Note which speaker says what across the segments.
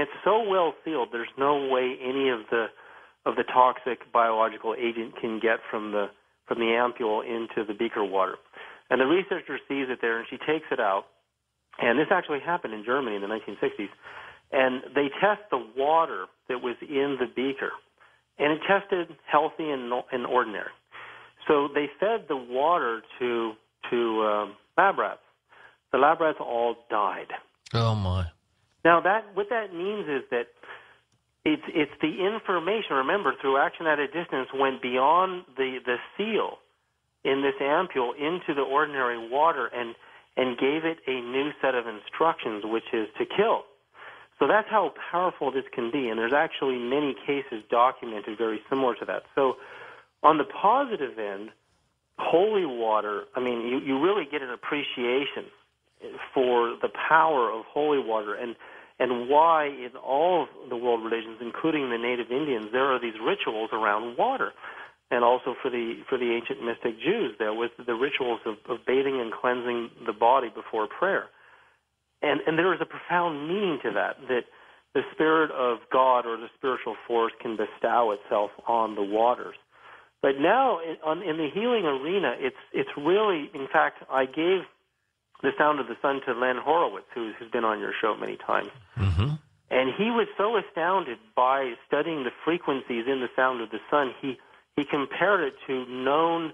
Speaker 1: it's so well sealed. There's no way any of the toxic biological agent can get from the ampule into the beaker water. And the researcher sees it there, and she takes it out. And this actually happened in Germany in the 1960s. And they test the water that was in the beaker, and it tested healthy and ordinary. So they fed the water to lab rats. The lab rats all died.
Speaker 2: Oh my!
Speaker 1: Now what that means is that it's the information. Remember, through action at a distance, went beyond the seal in this ampule into the ordinary water and gave it a new set of instructions, which is to kill. So that's how powerful this can be, and there's actually many cases documented very similar to that. So on the positive end, holy water, I mean, you really get an appreciation for the power of holy water and why in all of the world religions, including the native Indians, there are these rituals around water. And also for the ancient mystic Jews, there was the rituals of bathing and cleansing the body before prayer. And there is a profound meaning to that the Spirit of God or the spiritual force can bestow itself on the waters. But now in the healing arena, it's really, in fact, I gave The Sound of the Sun to Len Horowitz, who's been on your show many times.
Speaker 2: Mm-hmm.
Speaker 1: And he was so astounded by studying the frequencies in the sound of the sun, he compared it to known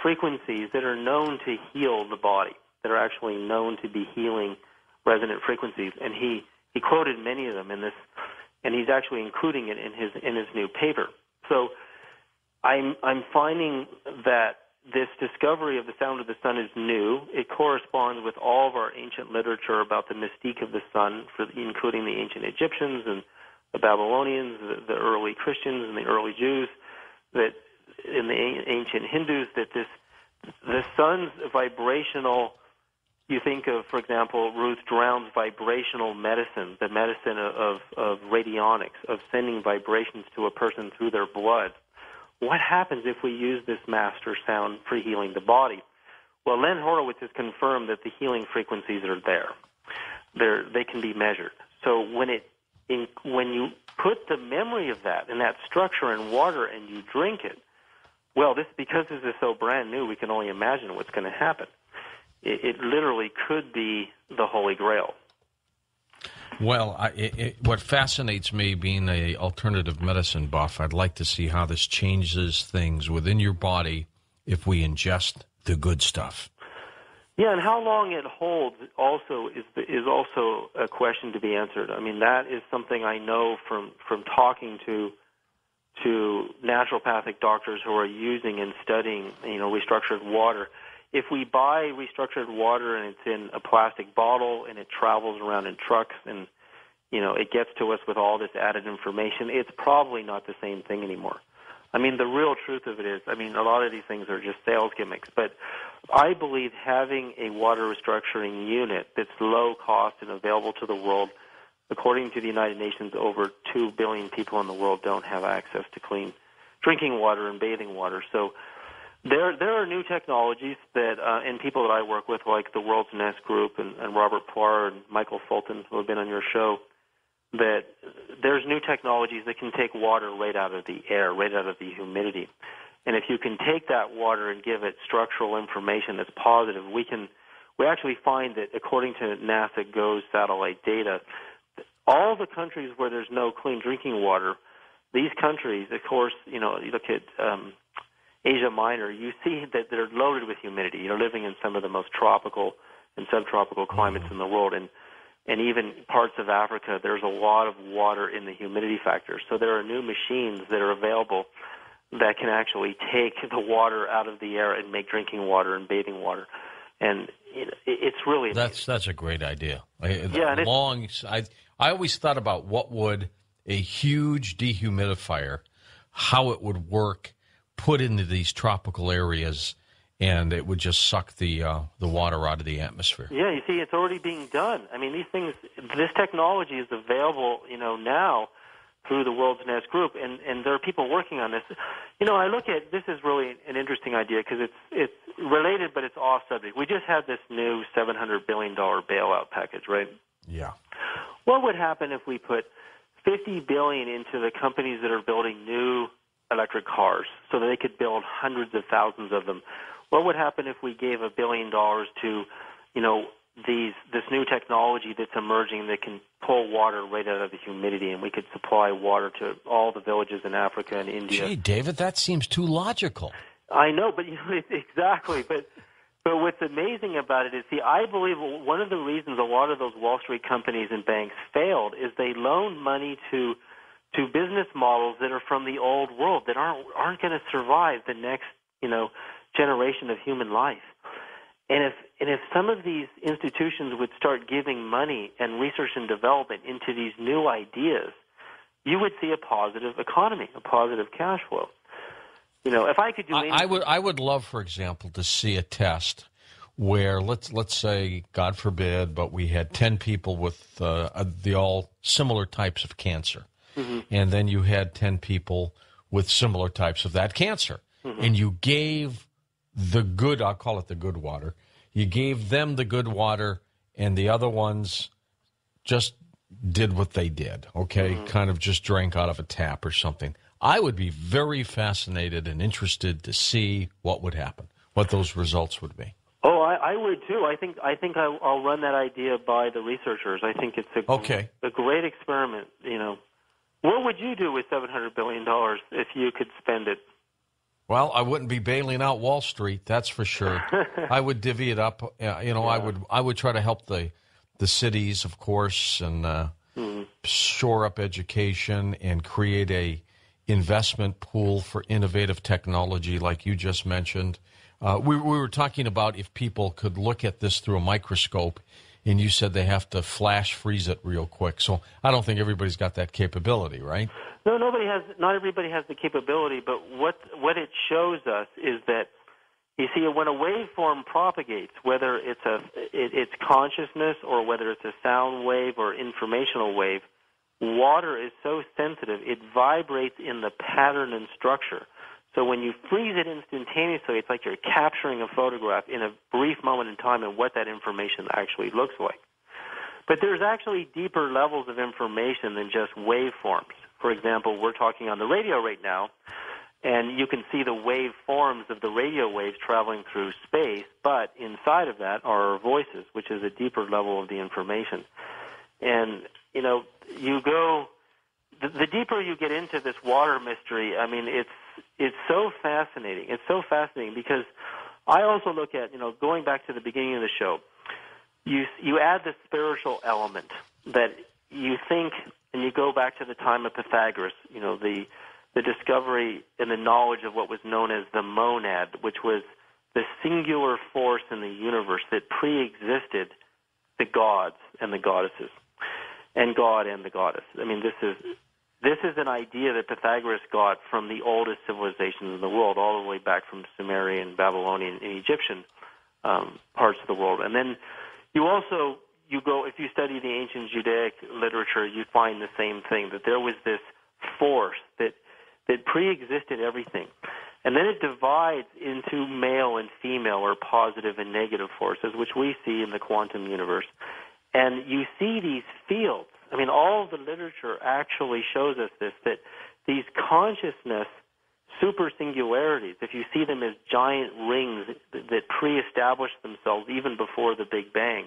Speaker 1: frequencies that are known to heal the body, that are actually known to be healing resonant frequencies, and he quoted many of them in this, and he's actually including it in his new paper. So I'm finding that this discovery of the sound of the sun is new. It corresponds with all of our ancient literature about the mystique of the sun, including the ancient Egyptians and the Babylonians, the early Christians and the early Jews, that in the ancient Hindus, that the sun's vibrational. You think of, for example, Ruth Drown's vibrational medicine, the medicine of radionics, of sending vibrations to a person through their blood. What happens if we use this master sound for healing the body? Well, Len Horowitz has confirmed that the healing frequencies are there. They can be measured. So when you put the memory of that and that structure in water and you drink it, well, because this is so brand new, we can only imagine what's going to happen. It literally could be the Holy Grail.
Speaker 2: Well, what fascinates me, being an alternative medicine buff, I'd like to see how this changes things within your body if we ingest the good stuff.
Speaker 1: Yeah, and how long it holds also is also a question to be answered. I mean, that is something I know from talking to naturopathic doctors who are using and studying, restructured water. If we buy restructured water and it's in a plastic bottle and it travels around in trucks and, it gets to us with all this added information, it's probably not the same thing anymore. I mean, the real truth of it is, a lot of these things are just sales gimmicks, but I believe having a water restructuring unit that's low cost and available to the world, according to the United Nations, over 2 billion people in the world don't have access to clean drinking water and bathing water. So there are new technologies that, and people that I work with, like the World's Nest Group and Robert Plar and Michael Fulton, who have been on your show, that there's new technologies that can take water right out of the air, right out of the humidity. And if you can take that water and give it structural information that's positive, we actually find that, according to NASA GOES satellite data, all the countries where there's no clean drinking water, these countries, of course, you look at Asia Minor, you see that they're loaded with humidity. You're living in some of the most tropical and subtropical climates in the world, and even parts of Africa, there's a lot of water in the humidity factor. So there are new machines that are available that can actually take the water out of the air and make drinking water and bathing water. And it's really
Speaker 2: that's a great idea.
Speaker 1: Yeah,
Speaker 2: I always thought about what would a huge dehumidifier, how it would work, put into these tropical areas, and it would just suck the water out of the atmosphere.
Speaker 1: Yeah, you see, it's already being done. I mean, these things, this technology is available, now through the World's Nest Group, and there are people working on this. I look at this is really an interesting idea because it's related, but it's off subject. We just had this new $700 billion bailout package, right?
Speaker 2: Yeah.
Speaker 1: What would happen if we put $50 billion into the companies that are building new electric cars so that they could build hundreds of thousands of them? What would happen if we gave $1 billion to, this new technology that's emerging that can pull water right out of the humidity, and we could supply water to all the villages in Africa and India?
Speaker 2: Gee, David, that seems too logical.
Speaker 1: I know, but exactly. But what's amazing about it is, I believe one of the reasons a lot of those Wall Street companies and banks failed is they loaned money to business models that are from the old world that aren't going to survive the next generation of human life. And if some of these institutions would start giving money and research and development into these new ideas, you would see a positive economy, a positive cash flow. If I could do anything,
Speaker 2: I would love, for example, to see a test where let's say, God forbid, but we had 10 people with the all similar types of cancer, and then you had 10 people with similar types of that cancer, and you gave the good, I'll call it the good water, you gave them the good water, and the other ones just did what they did, okay, kind of just drank out of a tap or something. I would be very fascinated and interested to see what would happen, what those results would be.
Speaker 1: Oh, I would too. I think I'll run that idea by the researchers. I think it's a great experiment. What would you do with $700 billion if you could spend it?
Speaker 2: Well, I wouldn't be bailing out Wall Street, that's for sure. I would divvy it up. I would try to help the cities, of course, and shore up education and create a investment pool for innovative technology, like you just mentioned. We were talking about if people could look at this through a microscope, and you said they have to flash freeze it real quick. So I don't think everybody's got that capability, right?
Speaker 1: No, not everybody has the capability, but what it shows us is that, you see, when a waveform propagates, whether it's consciousness or whether it's a sound wave or informational wave, water is so sensitive, it vibrates in the pattern and structure. So when you freeze it instantaneously, it's like you're capturing a photograph in a brief moment in time and what that information actually looks like. But there's actually deeper levels of information than just waveforms. For example, we're talking on the radio right now, and you can see the waveforms of the radio waves traveling through space, but inside of that are our voices, which is a deeper level of the information. And, the deeper you get into this water mystery, I mean, it's so fascinating. It's so fascinating because I also look at, going back to the beginning of the show, you add the spiritual element that you think, and you go back to the time of Pythagoras, the discovery and the knowledge of what was known as the monad, which was the singular force in the universe that pre-existed the gods and the goddesses, and God and the goddess. I mean, this is an idea that Pythagoras got from the oldest civilizations in the world, all the way back from Sumerian, Babylonian, and Egyptian parts of the world. And then you go, if you study the ancient Judaic literature, you find the same thing, that there was this force that pre-existed everything. And then it divides into male and female, or positive and negative forces, which we see in the quantum universe. And you see these fields. I mean, all of the literature actually shows us this, that these consciousness super singularities, if you see them as giant rings that pre-established themselves even before the Big Bang,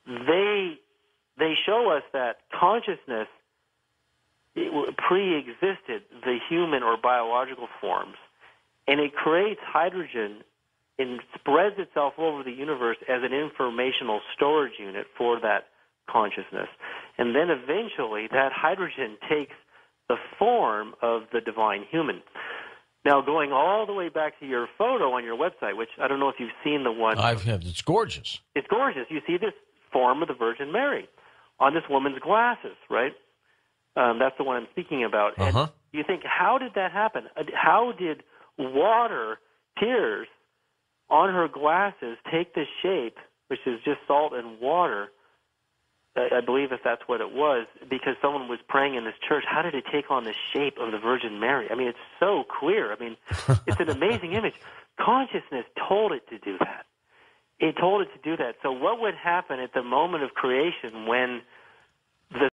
Speaker 1: they show us that consciousness pre-existed the human or biological forms, and it creates hydrogen and spreads itself over the universe as an informational storage unit for that consciousness. And then eventually that hydrogen takes the form of the divine human. Now, going all the way back to your photo on your website, which I don't know if you've seen the one.
Speaker 2: It's gorgeous.
Speaker 1: It's gorgeous. You see this form of the Virgin Mary on this woman's glasses, right? That's the one I'm speaking about. And you think, how did that happen? How did water, tears on her glasses take the shape, which is just salt and water, I believe if that's what it was, because someone was praying in this church, how did it take on the shape of the Virgin Mary? I mean, it's so clear. I mean, it's an amazing image. Consciousness told it to do that. It told it to do that. So what would happen at the moment of creation when the